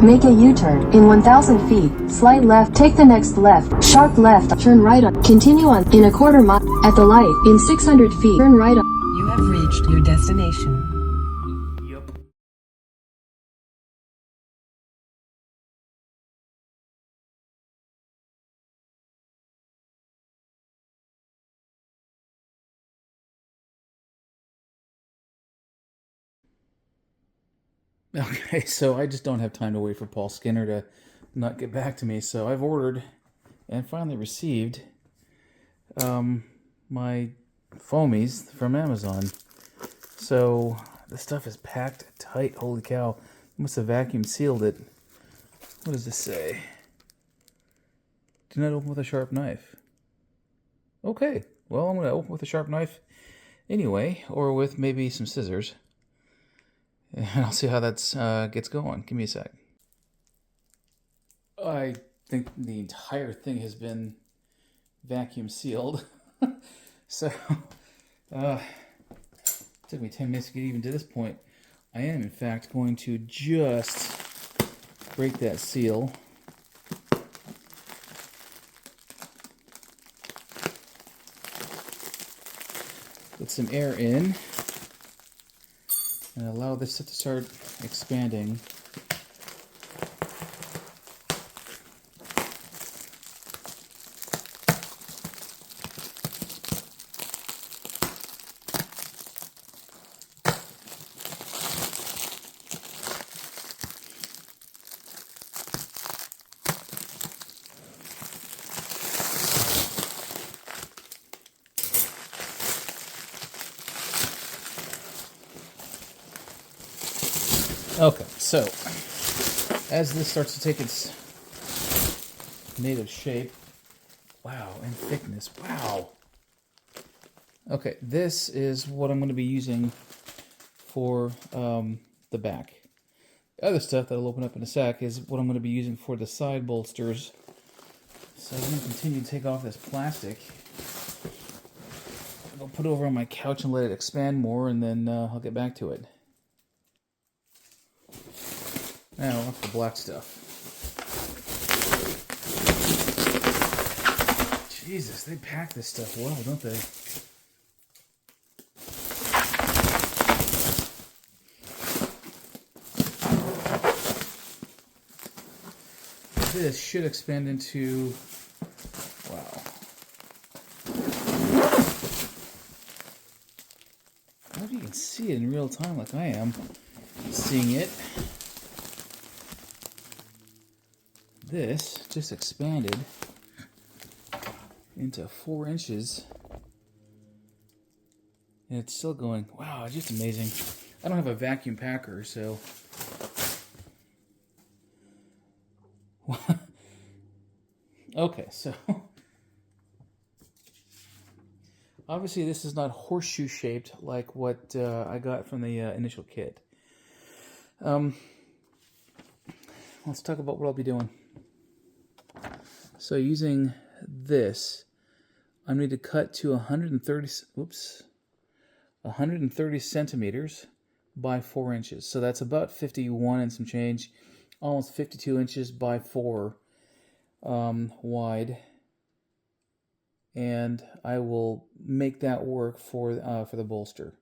Make a U-turn. In 1,000 feet, slide left, take the next left, sharp left, turn right on, continue on, in a quarter mile, at the light, in 600 feet, turn right on. You have reached your destination. Yup. Okay, so I just don't have time to wait for Paul Skinner to not get back to me, so I've ordered and finally received my foamies from Amazon. So the stuff is packed tight. Holy cow. I must have vacuum sealed it. What does this say? Do not open with a sharp knife. Okay, well, I'm going to open with a sharp knife anyway, or with maybe some scissors. And I'll see how that gets going. Give me a sec. I think the entire thing has been vacuum sealed. So, took me 10 minutes to get even to this point. I am, in fact, going to just break that seal. Put some air in. And allow this to start expanding. Okay, so as this starts to take its native shape, wow, and thickness, wow. Okay, this is what I'm going to be using for the back. The other stuff that I'll open up in a sec is what I'm going to be using for the side bolsters. So I'm going to continue to take off this plastic. I'll put it over on my couch and let it expand more, and then I'll get back to it. Now, off the black stuff. Jesus, they pack this stuff well, don't they? This should expand into... Wow. I hope you can see it in real time like I am seeing it. This just expanded into 4 inches, and it's still going. Wow, just amazing. I don't have a vacuum packer, so okay, so obviously this is not horseshoe shaped like what I got from the initial kit. Let's talk about what I'll be doing. So using this, I need to cut to 130 centimeters by 4 inches. So that's about 51 and some change, almost 52 inches by 4 wide. And I will make that work for the bolster.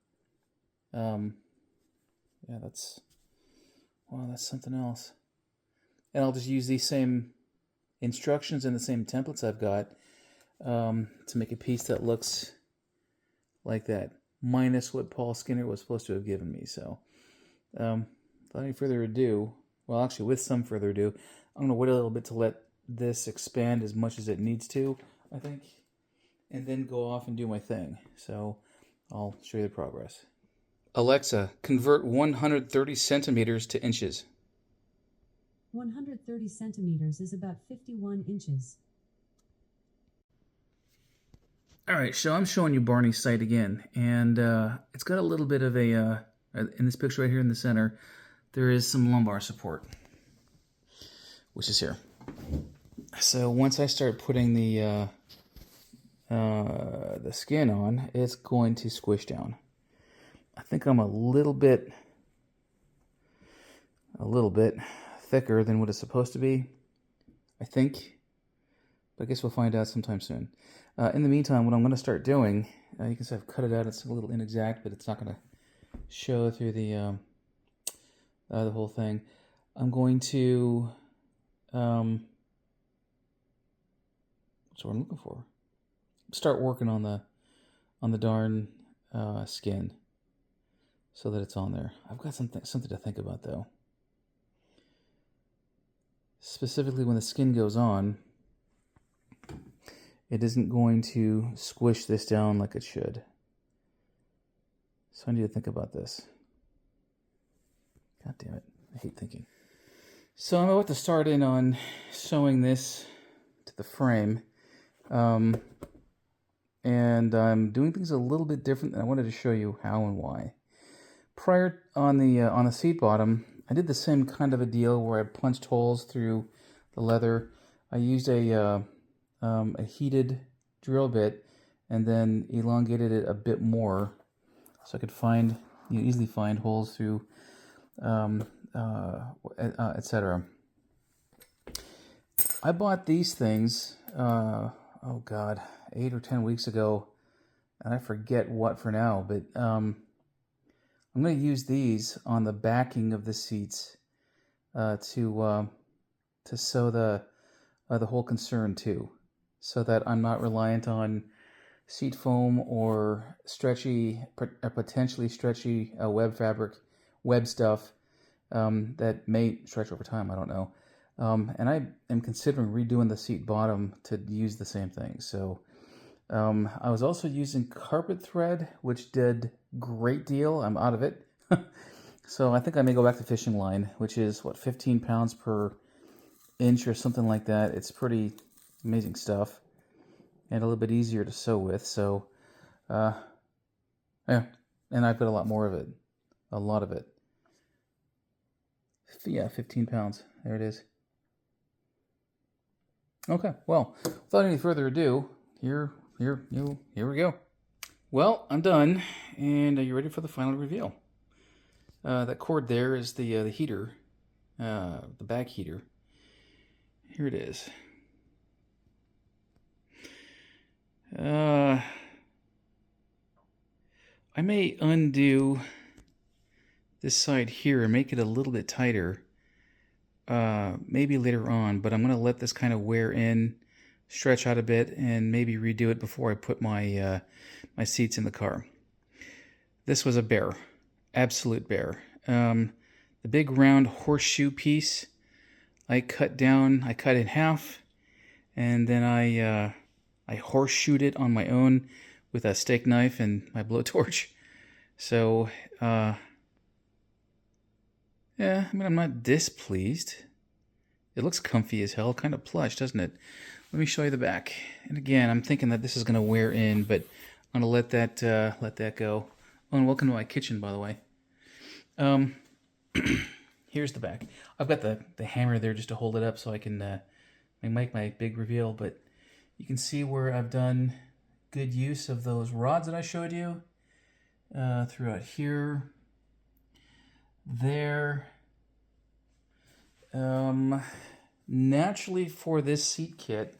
Yeah, that's something else. And I'll just use these same instructions and the same templates I've got to make a piece that looks like that, minus what Paul Skinner was supposed to have given me. So without any further ado, well, actually with some further ado, I'm going to wait a little bit to let this expand as much as it needs to, I think, and then go off and do my thing. So I'll show you the progress. Alexa, convert 130 centimeters to inches. 130 centimeters is about 51 inches. Alright, so I'm showing you Barney's site again, and it's got a little bit of a, in this picture right here in the center, there is some lumbar support, which is here. So once I start putting the skin on, it's going to squish down. I think I'm a little bit thicker than what it's supposed to be, I think. But I guess we'll find out sometime soon. In the meantime, what I'm going to start doing, you can see I've cut it out. It's a little inexact, but it's not going to show through the whole thing. I'm going to, what's what I'm looking for? Start working on the darn skin, so that it's on there. I've got something to think about though. Specifically, when the skin goes on, it isn't going to squish this down like it should. So I need to think about this. God damn it. I hate thinking. So I'm about to start in on sewing this to the frame. And I'm doing things a little bit different, and I wanted to show you how and why. Prior on the seat bottom, I did the same kind of a deal where I punched holes through the leather. I used a heated drill bit and then elongated it a bit more, so I could easily find holes through, etc. I bought these things, oh God, 8 or 10 weeks ago, and I forget what for now, but I'm going to use these on the backing of the seats to sew the whole concern too, so that I'm not reliant on seat foam or potentially stretchy web stuff that may stretch over time. I don't know. And I am considering redoing the seat bottom to use the same thing. So I was also using carpet thread, which did great deal. I'm out of it. So I think I may go back to fishing line, which is, 15 pounds per inch or something like that. It's pretty amazing stuff and a little bit easier to sew with. So, yeah, and I put a lot more of it. A lot of it. Yeah, 15 pounds. There it is. Okay, well, without any further ado, here we go. Well, I'm done, and are you ready for the final reveal? That cord there is the heater, the back heater. Here it is. I may undo this side here and make it a little bit tighter, maybe later on, but I'm going to let this kind of wear in, stretch out a bit, and maybe redo it before I put my my seats in the car. This was a bear, absolute bear. The big round horseshoe piece I cut in half, and then I horseshoed it on my own with a steak knife and my blowtorch. So, yeah, I mean, I'm not displeased. It looks comfy as hell, kind of plush, doesn't it? Let me show you the back. And again, I'm thinking that this is going to wear in, but I'm going to let that go. Oh, and welcome to my kitchen, by the way. Here's the back. I've got the hammer there just to hold it up so I can make my big reveal, but you can see where I've done good use of those rods that I showed you throughout here, there. Naturally, for this seat kit,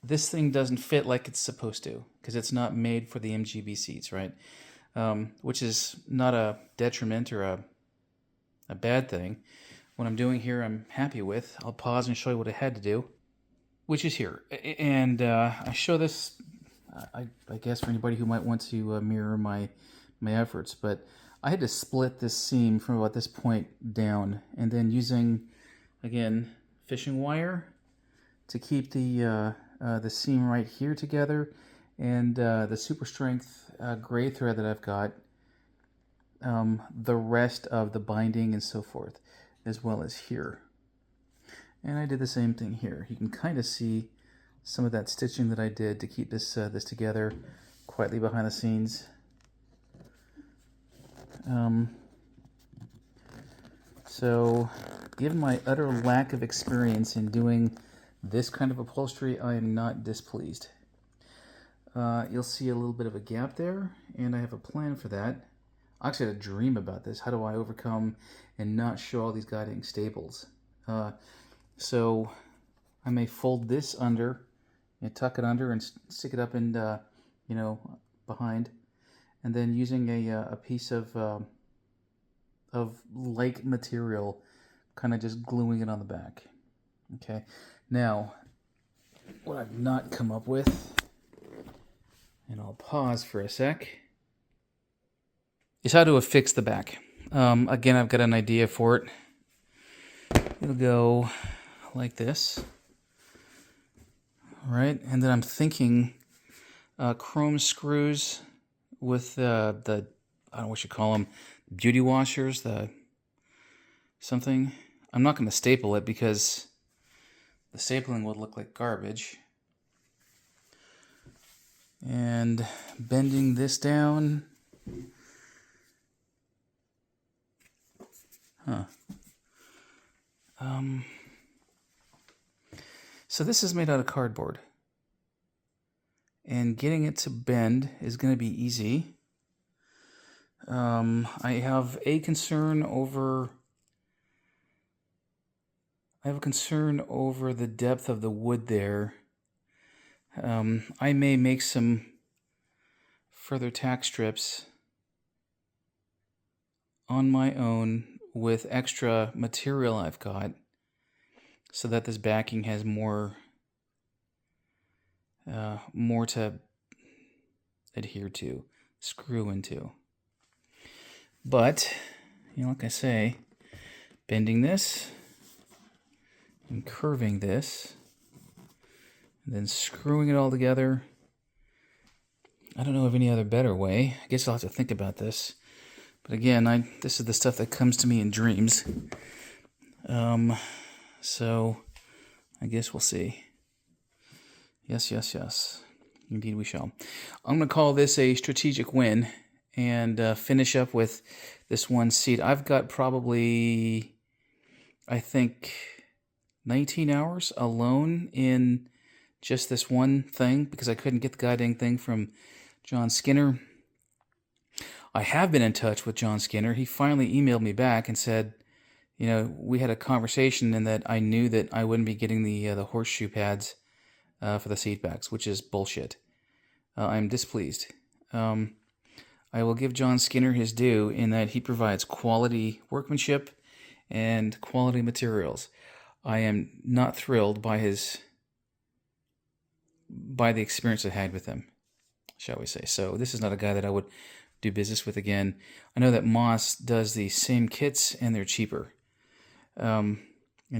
this thing doesn't fit like it's supposed to because it's not made for the MGB seats, right? Which is not a detriment or a bad thing. What I'm doing here, I'm happy with. I'll pause and show you what I had to do, which is here. And I show this, I guess, for anybody who might want to mirror my efforts. But I had to split this seam from about this point down, and then using, again, fishing wire to keep the seam right here together, and the super strength gray thread that I've got, the rest of the binding and so forth, as well as here. And I did the same thing here. You can kind of see some of that stitching that I did to keep this together quietly behind the scenes. So, given my utter lack of experience in doing this kind of upholstery, I am not displeased. You'll see a little bit of a gap there, and I have a plan for that. I actually had a dream about this. How do I overcome and not show all these goddamn staples? So I may fold this under and tuck it under and stick it up and behind, and then using a piece of like material, kind of just gluing it on the back. Okay. Now, what I've not come up with, and I'll pause for a sec, is how to affix the back. Again, I've got an idea for it. It'll go like this. All right, and then I'm thinking chrome screws with the I don't know what you call them, beauty washers, the something. I'm not going to staple it because the stapling would look like garbage. And bending this down. So this is made out of cardboard. And getting it to bend is going to be easy. I have a concern over the depth of the wood there. I may make some further tack strips on my own with extra material I've got, so that this backing has more to adhere to, screw into. But, like I say, bending this and curving this, and then screwing it all together. I don't know of any other better way. I guess I'll have to think about this. But again, this is the stuff that comes to me in dreams. So I guess we'll see. Yes. Indeed we shall. I'm going to call this a strategic win and finish up with this one seat. I've got probably, I think, 19 hours alone in just this one thing because I couldn't get the goddamn thing from John Skinner. I have been in touch with John Skinner. He finally emailed me back and said, we had a conversation and that I knew that I wouldn't be getting the horseshoe pads for the seat backs, which is bullshit. I'm displeased. I will give John Skinner his due in that he provides quality workmanship and quality materials. I am not thrilled by the experience I had with him, shall we say. So this is not a guy that I would do business with again. I know that Moss does the same kits and they're cheaper. And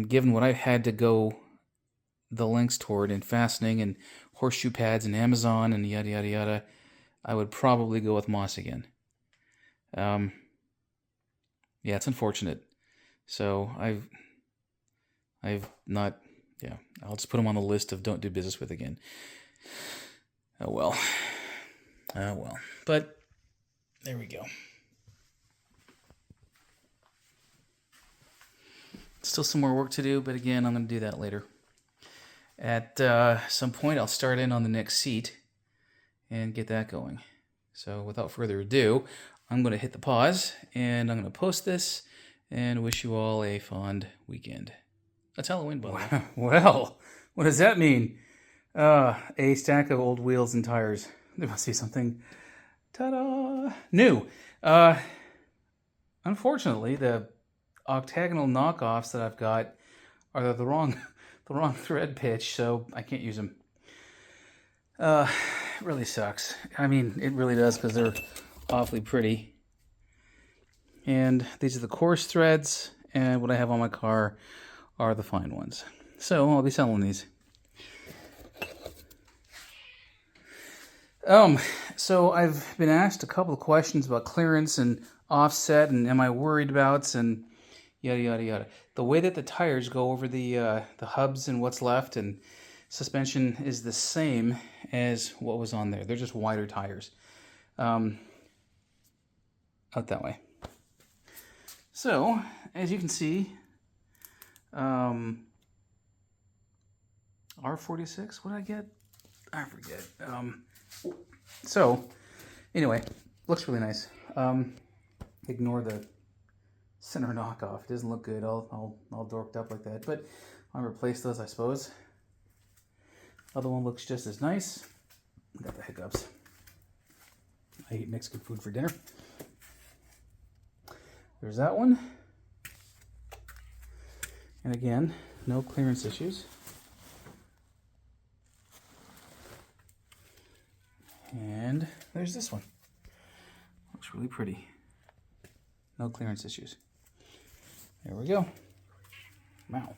given what I've had to go the lengths toward in fastening and horseshoe pads and Amazon and yada yada yada, I would probably go with Moss again. Yeah, it's unfortunate. So I've not, yeah, I'll just put him on the list of don't do business with again. Oh well. But there we go. Still some more work to do, but again, I'm going to do that later. At some point, I'll start in on the next seat and get that going. So without further ado, I'm going to hit the pause, and I'm going to post this, and wish you all a fond weekend. That's Halloween, by the way. Well, what does that mean? A stack of old wheels and tires. There must be something. Ta-da! New. Unfortunately, the octagonal knockoffs that I've got are the wrong thread pitch, so I can't use them. It really sucks. I mean, it really does because they're awfully pretty. And these are the coarse threads, and what I have on my car are the fine ones. So I'll be selling these. So I've been asked a couple of questions about clearance and offset, and am I worried about, and yada yada yada. The way that the tires go over the hubs and what's left and suspension is the same as what was on there. They're just wider tires. Out that way. So, as you can see, R46, what did I get? I forget. So, anyway, looks really nice. Ignore the center knockoff. It doesn't look good, all dorked up like that. But I'll replace those, I suppose. Other one looks just as nice. Got the hiccups. I ate Mexican food for dinner. There's that one. And again, no clearance issues. And there's this one. Looks really pretty. No clearance issues. There we go. Wow.